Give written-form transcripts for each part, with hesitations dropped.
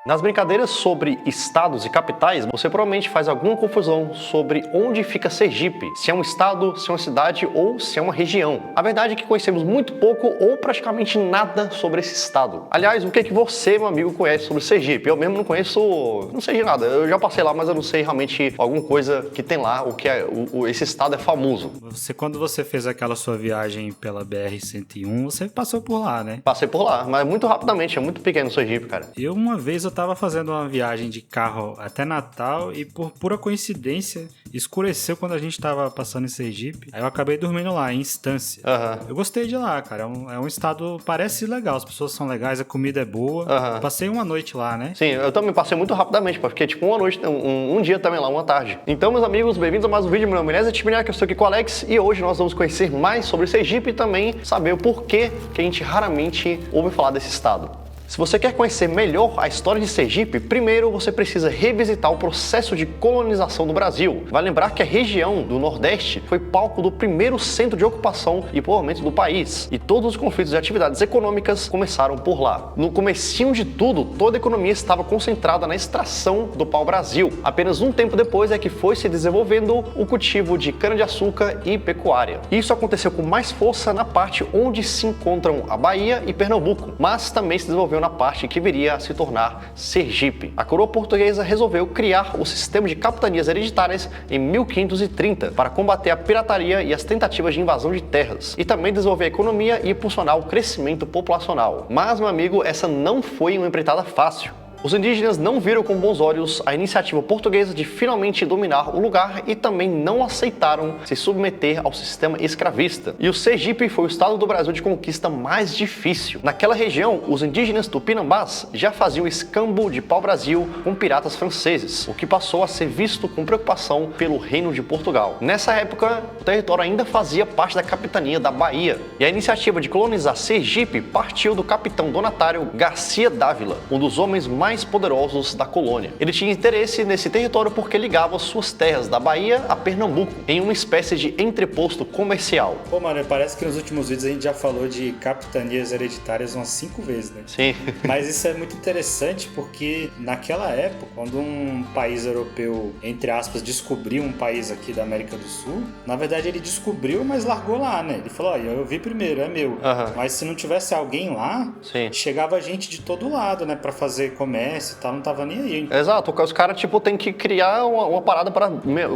Nas brincadeiras sobre estados e capitais, você provavelmente faz alguma confusão sobre onde fica Sergipe, se é um estado, se é uma cidade ou se é uma região. A verdade é que conhecemos muito pouco ou praticamente nada sobre esse estado. Aliás, o que é que você, meu amigo, conhece sobre Sergipe? Eu mesmo não conheço, não sei de nada. Eu já passei lá, mas eu não sei realmente alguma coisa que tem lá, o que é, esse estado é famoso. Quando você fez aquela sua viagem pela BR-101, você passou por lá, né? Passei por lá, mas muito rapidamente, é muito pequeno Sergipe, cara. Uma vez eu tava fazendo uma viagem de carro até Natal e por pura coincidência escureceu quando a gente tava passando em Sergipe. Aí eu acabei dormindo lá, em Estância. Eu gostei de lá, cara. É um estado, parece legal, as pessoas são legais, a comida é boa. Passei uma noite lá, né? Sim, eu também passei muito rapidamente, porque fiquei tipo uma noite, um dia também lá, uma tarde. Então, meus amigos, bem-vindos a mais um vídeo. Meu nome é Tibiniak, eu estou aqui com o Alex e hoje nós vamos conhecer mais sobre Sergipe e também saber o porquê que a gente raramente ouve falar desse estado. Se você quer conhecer melhor a história de Sergipe, primeiro você precisa revisitar o processo de colonização do Brasil. Vai lembrar que a região do Nordeste foi palco do primeiro centro de ocupação e povoamento do país, e todos os conflitos e atividades econômicas começaram por lá. No comecinho de tudo, toda a economia estava concentrada na extração do pau-brasil. Apenas um tempo depois é que foi se desenvolvendo o cultivo de cana-de-açúcar e pecuária. Isso aconteceu com mais força na parte onde se encontram a Bahia e Pernambuco, mas também se desenvolveu na parte que viria a se tornar Sergipe. A coroa portuguesa resolveu criar o sistema de capitanias hereditárias em 1530 para combater a pirataria e as tentativas de invasão de terras e também desenvolver a economia e impulsionar o crescimento populacional. Mas, meu amigo, essa não foi uma empreitada fácil. Os indígenas não viram com bons olhos a iniciativa portuguesa de finalmente dominar o lugar e também não aceitaram se submeter ao sistema escravista. E o Sergipe foi o estado do Brasil de conquista mais difícil. Naquela região, os indígenas tupinambás já faziam escambo de pau-brasil com piratas franceses, o que passou a ser visto com preocupação pelo Reino de Portugal. Nessa época, o território ainda fazia parte da capitania da Bahia, e a iniciativa de colonizar Sergipe partiu do capitão donatário Garcia Dávila, um dos homens mais poderosos da colônia. Ele tinha interesse nesse território porque ligava suas terras da Bahia a Pernambuco, em uma espécie de entreposto comercial. Pô, mano, parece que nos últimos vídeos a gente já falou de capitanias hereditárias umas 5 vezes, né? Sim. Mas isso é muito interessante porque naquela época, quando um país europeu, entre aspas, descobriu um país aqui da América do Sul, na verdade ele descobriu, mas largou lá, né? Ele falou, eu vi primeiro, é meu. Mas se não tivesse alguém lá, chegava gente de todo lado, né? Pra fazer comércio e tal, não tava nem aí. Exato, os caras, tipo, tem que criar uma parada para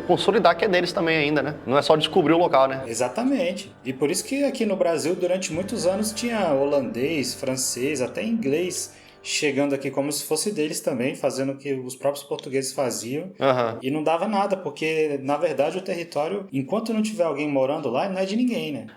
consolidar que é deles também ainda, né? Não é só descobrir o local, né? Exatamente. E por isso que aqui no Brasil, durante muitos anos, tinha holandês, francês, até inglês chegando aqui como se fosse deles também, fazendo o que os próprios portugueses faziam. E não dava nada, porque na verdade o território, enquanto não tiver alguém morando lá, não é de ninguém, né?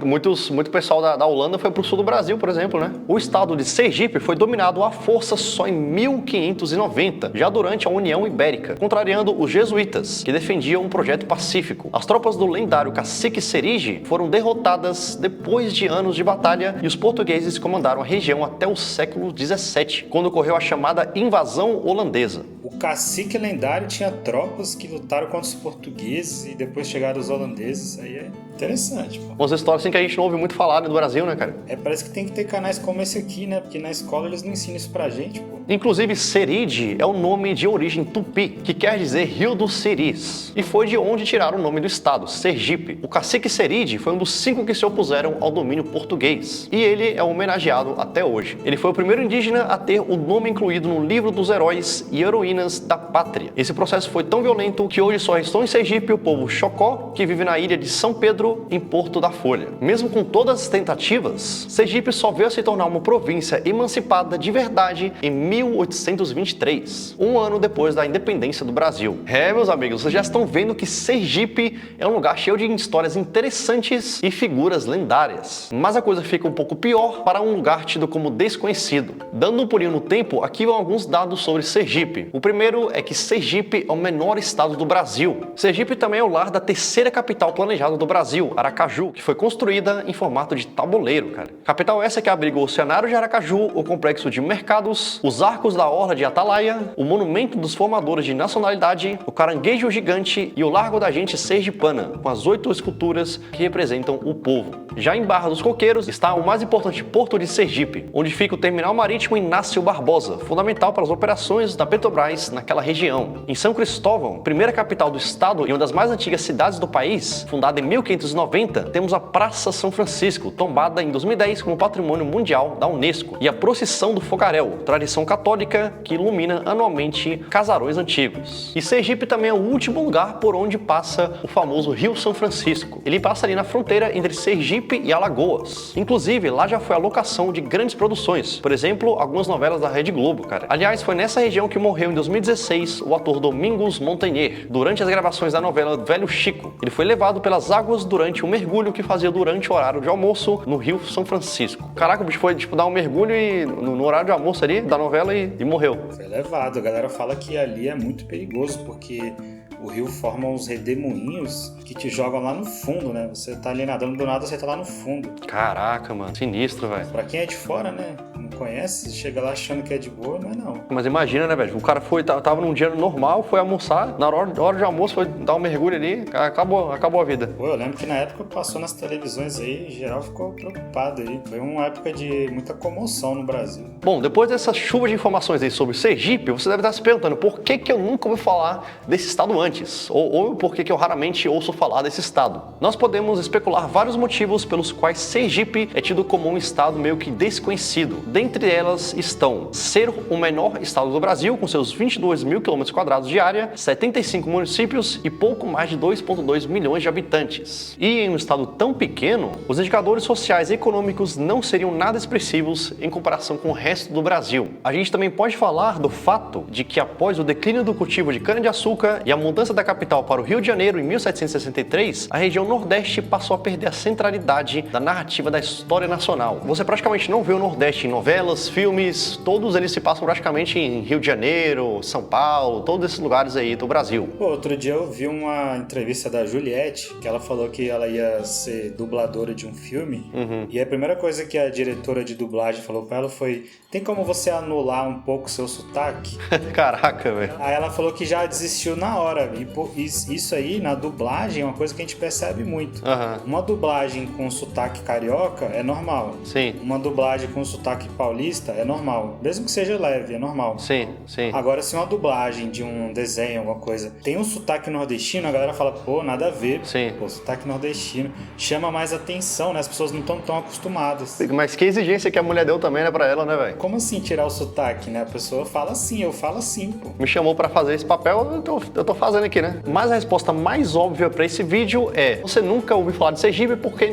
Muito pessoal da Holanda foi pro sul do Brasil, por exemplo, né? O estado de Sergipe foi dominado à força só em 1590, já durante a União Ibérica, contrariando os jesuítas, que defendiam um projeto pacífico. As tropas do lendário cacique Serigi foram derrotadas depois de anos de batalha e os portugueses comandaram a região até o século XVII, quando ocorreu a chamada invasão holandesa. O cacique lendário tinha tropas que lutaram contra os portugueses e depois chegaram os holandeses. Isso aí é interessante, pô. Umas histórias assim que a gente não ouve muito falar no Brasil, né, cara? Parece que tem que ter canais como esse aqui, né? Porque na escola eles não ensinam isso pra gente, pô. Inclusive, Seride é o nome de origem tupi, que quer dizer Rio dos Seris, e foi de onde tiraram o nome do estado, Sergipe. O cacique Seride foi um dos 5 que se opuseram ao domínio português, e ele é homenageado até hoje. Ele foi o primeiro indígena a ter o nome incluído no livro dos heróis e heroínas da pátria. Esse processo foi tão violento que hoje só restou em Sergipe o povo Xocó, que vive na ilha de São Pedro, em Porto da Folha. Mesmo com todas as tentativas, Sergipe só veio a se tornar uma província emancipada de verdade em 1823, um ano depois da independência do Brasil. Meus amigos, vocês já estão vendo que Sergipe é um lugar cheio de histórias interessantes e figuras lendárias. Mas a coisa fica um pouco pior para um lugar tido como desconhecido. Dando um pulinho no tempo, aqui vão alguns dados sobre Sergipe. O primeiro é que Sergipe é o menor estado do Brasil. Sergipe também é o lar da terceira capital planejada do Brasil, Brasil, Aracaju, que foi construída em formato de tabuleiro, cara. Capital essa que abrigou o cenário de Aracaju, o complexo de mercados, os arcos da Orla de Atalaia, o monumento dos formadores de nacionalidade, o caranguejo gigante e o Largo da Gente Sergipana, com as 8 esculturas que representam o povo. Já em Barra dos Coqueiros está o mais importante porto de Sergipe, onde fica o terminal marítimo Inácio Barbosa, fundamental para as operações da Petrobras naquela região. Em São Cristóvão, primeira capital do estado e uma das mais antigas cidades do país, fundada em 1590, temos a Praça São Francisco, tombada em 2010 como Patrimônio Mundial da Unesco, e a Procissão do Fogaréu, tradição católica que ilumina anualmente casarões antigos. E Sergipe também é o último lugar por onde passa o famoso Rio São Francisco. Ele passa ali na fronteira entre Sergipe e Alagoas. Inclusive, lá já foi a locação de grandes produções, por exemplo, algumas novelas da Rede Globo, cara. Aliás, foi nessa região que morreu em 2016 o ator Domingos Montanher, durante as gravações da novela Velho Chico. Ele foi levado pelas águas durante um mergulho que fazia durante o horário de almoço no Rio São Francisco. Caraca, o bicho foi, dar um mergulho e, no horário de almoço ali, da novela e morreu. Foi levado. A galera fala que ali é muito perigoso, porque o rio forma uns redemoinhos que te jogam lá no fundo, né? Você tá ali nadando, do nada você tá lá no fundo. Caraca, mano. Sinistro, velho. Pra quem é de fora, né? Não conhece, chega lá achando que é de boa, mas não. Mas imagina, né, velho? O cara tava num dia normal, foi almoçar, na hora de almoço foi dar um mergulho ali, acabou a vida. Pô, eu lembro que na época passou nas televisões aí, em geral ficou preocupado aí. Foi uma época de muita comoção no Brasil. Bom, depois dessa chuva de informações aí sobre Sergipe, você deve estar se perguntando por que eu nunca ouvi falar desse estado antes, ou por que eu raramente ouço falar desse estado. Nós podemos especular vários motivos pelos quais Sergipe é tido como um estado meio que desconhecido. Dentre elas estão ser o menor estado do Brasil, com seus 22 mil km² de área, 75 municípios e pouco mais de 2,2 milhões de habitantes. E em um estado tão pequeno, os indicadores sociais e econômicos não seriam nada expressivos em comparação com o resto do Brasil. A gente também pode falar do fato de que após o declínio do cultivo de cana-de-açúcar e a mudança da capital para o Rio de Janeiro em 1763, a região Nordeste passou a perder a centralidade da narrativa da história nacional. Você praticamente não vê o Nordeste em novelas, filmes, todos eles se passam praticamente em Rio de Janeiro, São Paulo, todos esses lugares aí do Brasil. Pô, outro dia eu vi uma entrevista da Juliette, que ela falou que ela ia ser dubladora de um filme, e a primeira coisa que a diretora de dublagem falou pra ela foi: tem como você anular um pouco seu sotaque? Caraca, velho. Aí ela falou que já desistiu na hora, e pô, isso aí na dublagem é uma coisa que a gente percebe muito. Uma dublagem com sotaque carioca é normal. Sim. Uma dublagem com sotaque paulista é normal. Mesmo que seja leve, é normal. Sim, sim. Agora, se uma dublagem de um desenho, alguma coisa, tem um sotaque nordestino, a galera fala, pô, nada a ver. Sim. Pô, sotaque nordestino chama mais atenção, né? As pessoas não estão tão acostumadas. Mas que exigência que a mulher deu também, né, pra ela, né, velho? Como assim tirar o sotaque, né? A pessoa fala assim, eu falo assim, pô. Me chamou pra fazer esse papel, eu tô fazendo aqui, né? Mas a resposta mais óbvia pra esse vídeo é: você nunca ouviu falar de Sergipe porque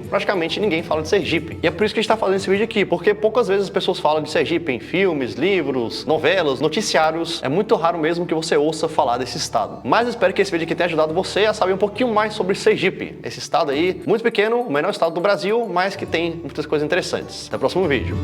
praticamente ninguém fala de Sergipe. E é por isso que a gente tá fazendo esse vídeo aqui, porque poucas vezes as pessoas falam de Sergipe em filmes, livros, novelas, noticiários. É muito raro mesmo que você ouça falar desse estado. Mas eu espero que esse vídeo aqui tenha ajudado você a saber um pouquinho mais sobre Sergipe. Esse estado aí, muito pequeno, o menor estado do Brasil, mas que tem muitas coisas interessantes. Até o próximo vídeo.